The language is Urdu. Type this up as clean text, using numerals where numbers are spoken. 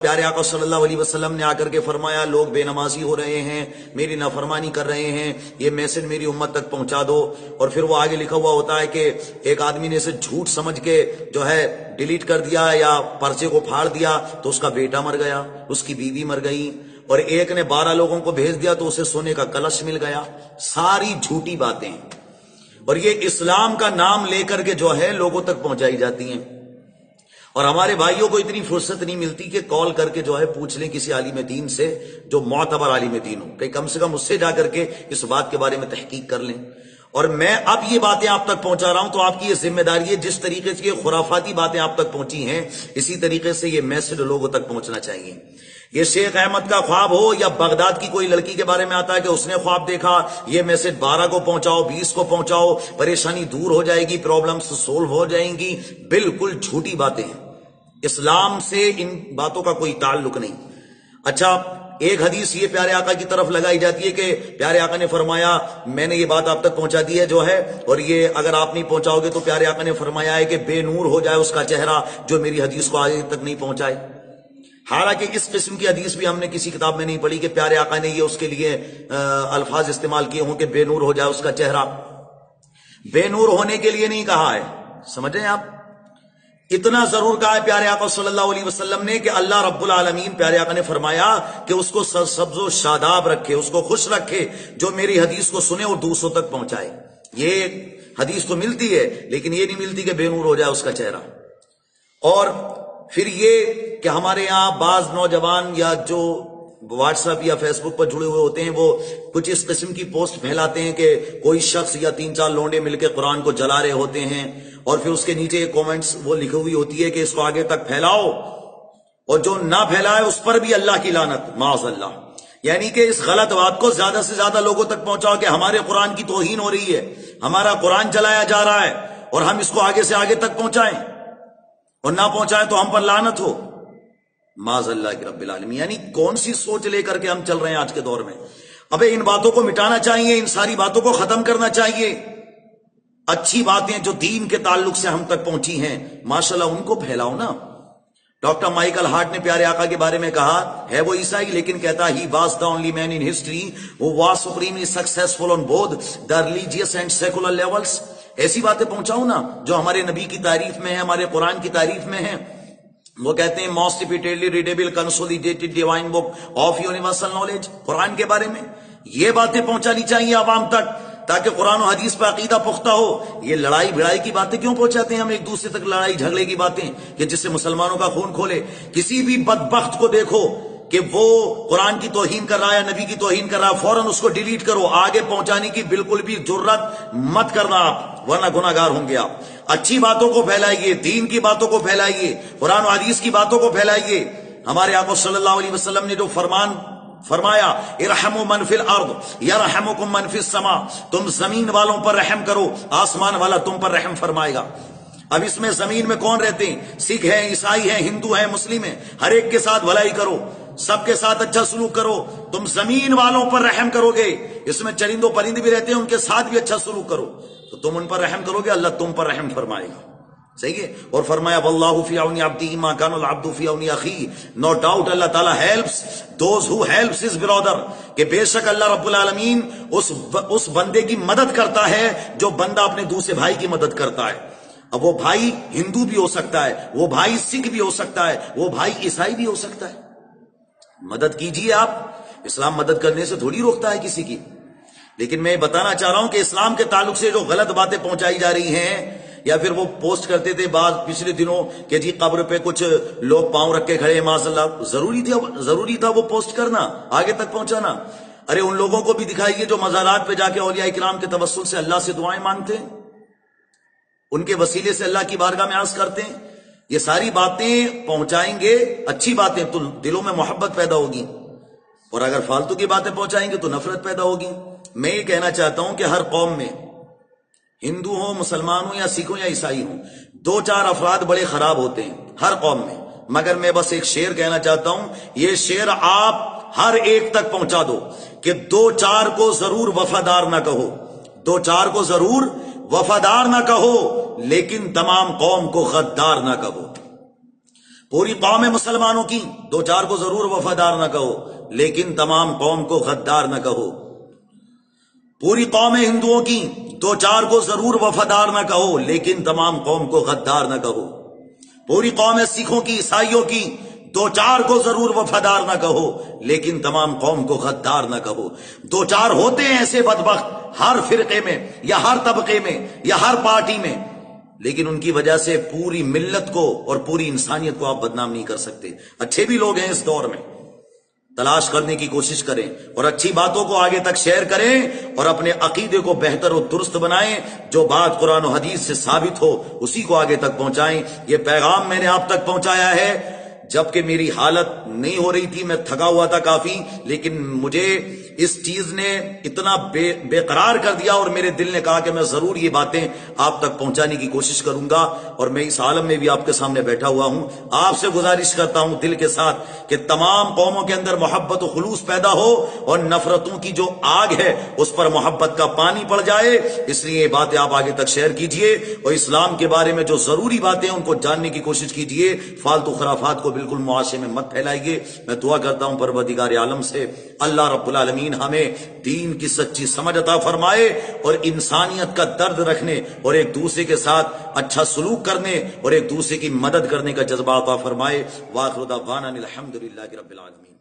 پیارے آقا صلی اللہ علیہ وسلم نے آ کر کے فرمایا لوگ بے نمازی ہو رہے ہیں، میری نافرمانی کر رہے ہیں، یہ میسج میری امت تک پہنچا دو۔ اور پھر وہ آگے لکھا ہوا ہوتا ہے کہ ایک آدمی نے اسے جھوٹ سمجھ کے جو ہے ڈیلیٹ کر دیا یا پرچے کو پھاڑ دیا تو اس کا بیٹا مر گیا، اس کی بیوی مر گئی، اور ایک نے 12 لوگوں کو بھیج دیا تو اسے سونے کا کلش مل گیا۔ ساری جھوٹی باتیں، اور یہ اسلام کا نام لے کر کے جو ہے لوگوں تک پہنچائی جاتی ہیں۔ اور ہمارے بھائیوں کو اتنی فرصت نہیں ملتی کہ کال کر کے جو ہے پوچھ لیں کسی عالم دین سے جو معتبر عالم دین ہو، کہ کم سے کم اس سے جا کر کے اس بات کے بارے میں تحقیق کر لیں۔ اور میں اب یہ باتیں آپ تک پہنچا رہا ہوں تو آپ کی یہ ذمہ داری ہے، جس طریقے سے یہ خرافاتی باتیں آپ تک پہنچی ہیں اسی طریقے سے یہ میسج لوگوں تک پہنچنا چاہیے۔ یہ شیخ احمد کا خواب ہو یا بغداد کی کوئی لڑکی کے بارے میں آتا ہے کہ اس نے خواب دیکھا، یہ میسج 12 کو پہنچاؤ، 20 کو پہنچاؤ، پریشانی دور ہو جائے گی، پرابلمز سولو ہو جائیں گی، بالکل جھوٹی باتیں ہیں۔ اسلام سے ان باتوں کا کوئی تعلق نہیں۔ اچھا، ایک حدیث یہ پیارے آقا کی طرف لگائی جاتی ہے کہ پیارے آقا نے فرمایا میں نے یہ بات آپ تک پہنچا دی ہے جو ہے، اور یہ اگر آپ نہیں پہنچاؤ گے تو پیارے آقا نے فرمایا ہے کہ بے نور ہو جائے اس کا چہرہ جو میری حدیث کو آگے تک نہیں پہنچائے۔ حالانکہ اس قسم کی حدیث بھی ہم نے کسی کتاب میں نہیں پڑھی کہ پیارے آقا نے یہ اس کے لیے الفاظ استعمال کیے ہوں کہ بے نور ہو جائے اس کا چہرہ۔ بے نور ہونے کے لیے نہیں کہا ہے، سمجھیں آپ؟ اتنا ضرور کہا ہے پیارے آقا صلی اللہ علیہ وسلم نے کہ اللہ رب العالمین پیارے آقا نے فرمایا کہ اس کو سبز و شاداب رکھے، اس کو خوش رکھے جو میری حدیث کو سنے اور دوسروں تک پہنچائے۔ یہ حدیث تو ملتی ہے لیکن یہ نہیں ملتی کہ بے نور ہو جائے اس کا چہرہ۔ اور پھر یہ کہ ہمارے یہاں بعض نوجوان یا جو واٹس ایپ یا فیس بک پر جڑے ہوئے ہوتے ہیں وہ کچھ اس قسم کی پوسٹ پھیلاتے ہیں کہ کوئی شخص یا 3-4 لونڈے مل کے قرآن کو جلا رہے ہوتے ہیں، اور پھر اس کے نیچے کومنٹس وہ لکھی ہوئی ہوتی ہے کہ اس کو آگے تک پھیلاؤ، اور جو نہ پھیلائے اس پر بھی اللہ کی لعنت، معاذ اللہ۔ یعنی کہ اس غلط بات کو زیادہ سے زیادہ لوگوں تک پہنچاؤ کہ ہمارے قرآن کی توہین ہو رہی ہے، ہمارا قرآن جلایا جا رہا ہے، اور ہم اس کو آگے سے آگے تک پہنچائیں، اور نہ پہنچائیں تو ہم پر لعنت ہو، معاذ اللہ کی رب العالمین۔ یعنی کون سی سوچ لے کر کے ہم چل رہے ہیں آج کے دور میں؟ ابے ان باتوں کو مٹانا چاہیے، ان ساری باتوں کو ختم کرنا چاہیے۔ اچھی باتیں جو دین کے تعلق سے ہم تک پہنچی ہیں ماشاءاللہ ان کو پھیلاؤ نا۔ ڈاکٹر مائیکل ہارٹ نے پیارے آقا کے بارے میں کہا ہے وہ عیسائی لیکن کہتا ہی was the only man in history who was supremely successful on both the religious and secular levels۔ ایسی باتیں پہنچاؤ نا جو ہمارے نبی کی تعریف میں ہیں، ہمارے قرآن کی تعریف میں ہیں۔ وہ کہتے ہیں most repeatedly readable consolidated divine book of universal knowledge, Quran کے بارے میں یہ باتیں پہنچانی چاہیے عوام تک تاکہ قرآن و حدیث پہ عقیدہ پختہ ہو۔ یہ لڑائی بھڑائی کی باتیں کیوں پہنچاتے ہیں ہم ایک دوسرے تک، لڑائی جھگڑے کی باتیں کہ جس سے مسلمانوں کا خون کھولے؟ کسی بھی بدبخت کو دیکھو کہ وہ قرآن کی توہین کر رہا ہے، نبی کی توہین کر رہا ہے، فوراً اس کو ڈیلیٹ کرو، آگے پہنچانے کی بالکل بھی جرت مت کرنا آپ، ورنہ گناہ گار ہوں گے آپ۔ اچھی باتوں کو پھیلائیے، دین کی باتوں کو پھیلائیے، قرآن و حدیث کی باتوں کو پھیلائیے۔ ہمارے آقا صلی اللہ علیہ وسلم نے جو فرمایا ارحموا من فی الارض یرحمکم من فی السماء، تم زمین والوں پر رحم کرو، آسمان والا تم پر رحم فرمائے گا۔ اب اس میں زمین میں کون رہتے ہیں؟ سکھ ہیں، عیسائی ہیں، ہندو ہیں، مسلم ہیں، ہر ایک کے ساتھ بھلائی کرو، سب کے ساتھ اچھا سلوک کرو، تم زمین والوں پر رحم کرو گے۔ اس میں چرند و پرند بھی رہتے ہیں، ان کے ساتھ بھی اچھا سلوک کرو تو تم ان پر رحم کرو گے، اللہ تم پر رحم فرمائے گا۔ صحیح ہے؟ اور فرمایا واللہ فی عون عبدہ ما کان العبد فی عون اخیہ، نو ڈاؤٹ اللہ تعالیٰ helps those who helps his brother, کہ بے شک اللہ رب العالمین اس بندے کی مدد کرتا ہے جو بندہ اپنے دوسرے بھائی کی مدد کرتا ہے۔ اب وہ بھائی ہندو بھی ہو سکتا ہے، وہ بھائی سکھ بھی ہو سکتا ہے، وہ بھائی عیسائی بھی ہو سکتا ہے۔ مدد کیجیے آپ، اسلام مدد کرنے سے تھوڑی روکتا ہے کسی کی۔ لیکن میں بتانا چاہ رہا ہوں کہ اسلام کے تعلق سے جو غلط باتیں پہنچائی جا رہی ہیں، یا پھر وہ پوسٹ کرتے تھے بعض پچھلے دنوں کہ جی قبر پہ کچھ لوگ پاؤں رکھ کے کھڑے ہیں، معاذ اللہ، ضروری تھا وہ پوسٹ کرنا، آگے تک پہنچانا؟ ارے ان لوگوں کو بھی دکھائیے جو مزارات پہ جا کے اولیاء کرام کے توسل سے اللہ سے دعائیں مانگتے ہیں، ان کے وسیلے سے اللہ کی بارگاہ میں عرض کرتے ہیں۔ یہ ساری باتیں پہنچائیں گے، اچھی باتیں تو دلوں میں محبت پیدا ہوگی، اور اگر فالتو کی باتیں پہنچائیں گے تو نفرت پیدا ہوگی۔ میں یہ کہنا چاہتا ہوں کہ ہر قوم میں، ہندو ہوں، مسلمان ہوں، یا سکھ ہوں یا عیسائی ہوں، 2-4 افراد بڑے خراب ہوتے ہیں ہر قوم میں، مگر میں بس ایک شعر کہنا چاہتا ہوں، یہ شعر آپ ہر ایک تک پہنچا دو کہ 2-4 کو ضرور وفادار نہ کہو، 2-4 کو ضرور وفادار نہ کہو، لیکن تمام قوم کو غدار نہ کہو۔ پوری قوم مسلمانوں کی دو چار کو ضرور وفادار نہ کہو، لیکن تمام قوم کو غدار نہ کہو۔ پوری قوم ہندوؤں کی دو چار کو ضرور وفادار نہ کہو، لیکن تمام قوم کو غدار نہ کہو۔ پوری قوم سکھوں کی، عیسائیوں کی دو چار کو ضرور وفادار نہ کہو، لیکن تمام قوم کو غدار نہ کہو۔ دو چار ہوتے ہیں ایسے بدبخت ہر فرقے میں یا ہر طبقے میں یا ہر پارٹی میں، لیکن ان کی وجہ سے پوری ملت کو اور پوری انسانیت کو آپ بدنام نہیں کر سکتے۔ اچھے بھی لوگ ہیں اس دور میں، تلاش کرنے کی کوشش کریں اور اچھی باتوں کو آگے تک شیئر کریں اور اپنے عقیدے کو بہتر و درست بنائیں۔ جو بات قرآن و حدیث سے ثابت ہو اسی کو آگے تک پہنچائیں۔ یہ پیغام میں نے آپ تک پہنچایا ہے جبکہ میری حالت نہیں ہو رہی تھی، میں تھکا ہوا تھا کافی، لیکن مجھے اس چیز نے اتنا بے قرار کر دیا اور میرے دل نے کہا کہ میں ضرور یہ باتیں آپ تک پہنچانے کی کوشش کروں گا۔ اور میں اس عالم میں بھی آپ کے سامنے بیٹھا ہوا ہوں، آپ سے گزارش کرتا ہوں دل کے ساتھ کہ تمام قوموں کے اندر محبت و خلوص پیدا ہو اور نفرتوں کی جو آگ ہے اس پر محبت کا پانی پڑ جائے۔ اس لیے یہ باتیں آپ آگے تک شیئر کیجئے اور اسلام کے بارے میں جو ضروری باتیں ہیں ان کو جاننے کی کوشش کیجئے۔ فالتو خرافات کو بالکل معاشرے میں مت پھیلائیے۔ میں دعا کرتا ہوں پروردگار عالم سے اللہ رب العالمین ہمیں دین کی سچی سمجھ عطا فرمائے اور انسانیت کا درد رکھنے اور ایک دوسرے کے ساتھ اچھا سلوک کرنے اور ایک دوسرے کی مدد کرنے کا جذبہ عطا فرمائے۔ وآخر دعوانا الحمدللہ رب العالمین۔